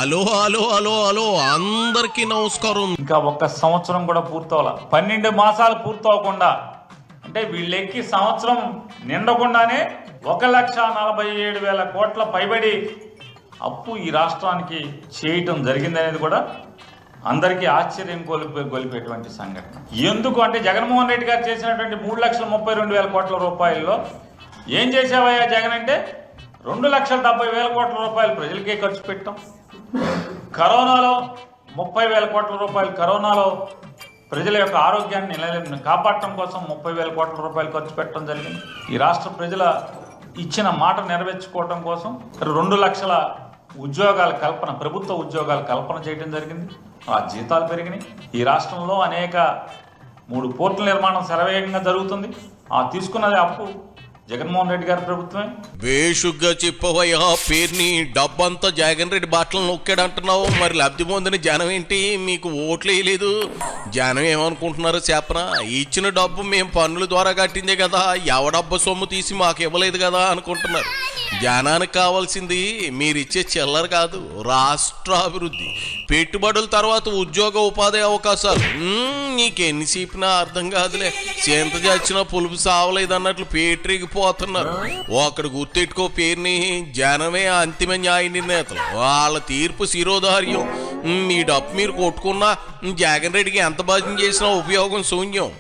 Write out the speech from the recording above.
Hello hello hello hello అందరికీ నమస్కారం. ఇంకా ఒక్క సంవత్సరం కూడా పూర్తవల, 12 మాసాలు పూర్తవకుండా, అంటే వీళ్ళెక్కి సంవత్సరం నిండకుండానే 1,47,000 కోట్ల పైబడి అప్పు ఈ రాష్ట్రానికి చేయటం జరిగిందనేది కూడా అందరికీ ఆశ్చర్యం గొలిపేటువంటి సంఘటన. ఎందుకు అంటే జగన్మోహన్ రెడ్డి గారు చేసినటువంటి 3,32,000 కోట్ల రూపాయల్లో ఏం చేసావయ్యా జగన్ అంటే 2,70,000 కోట్ల రూపాయలు ప్రజలకే ఖర్చు పెట్టాం. కరోనాలో 30,000 కోట్ల రూపాయలు, కరోనాలో ప్రజల యొక్క ఆరోగ్యాన్ని కాపాడటం కోసం 30,000 కోట్ల రూపాయలు ఖర్చు పెట్టడం జరిగింది. ఈ రాష్ట్ర ప్రజల ఇచ్చిన మాట నెరవేర్చుకోవడం కోసం 2 లక్షల ఉద్యోగాల కల్పన, ప్రభుత్వ ఉద్యోగాల కల్పన చేయడం జరిగింది. ఆ జీతాలు పెరిగినాయి. ఈ రాష్ట్రంలో అనేక 3 పోర్టుల నిర్మాణం శరవేగంగా జరుగుతుంది. ఆ తీసుకున్నది అప్పు జగన్మోహన్ రెడ్డి గారి ప్రభుత్వమే. బేషుగ్గా చెప్పవయ్యా పేరుని. డబ్బంతా జగన్ రెడ్డి బాటలు నొక్కాడంటున్నావు, మరి లబ్ధి పొందిన జనం ఏంటి? మీకు ఓట్లు వేయలేదు. జనం ఏమనుకుంటున్నారో చెప్పనా? ఇచ్చిన డబ్బు మేము పన్నుల ద్వారా కట్టిందే కదా, ఎవడబ్బ సొమ్ము తీసి మాకు ఇవ్వలేదు కదా అనుకుంటున్నారు. జనానికి కావాల్సింది మీరిచ్చే చిల్లర కాదు, రాష్ట్రాభివృద్ధి, పెట్టుబడుల తర్వాత ఉద్యోగ ఉపాధి అవకాశాలు. నీకెన్ని చెప్పినా అర్థం కాదులే. చింత చచ్చినా పులుపు సావలేదు అన్నట్లు పేటరిగిపోతున్నారు. ఒకడు గుర్తెట్టుకో పేరుని, జనమే అంతిమ న్యాయ నిర్ణేతలు. వాళ్ళ తీర్పు శిరోధార్యం. మీ డబ్బు మీరు కొట్టుకున్నా జగన్ రెడ్డికి ఎంత భజన చేసినా ఉపయోగం శూన్యం.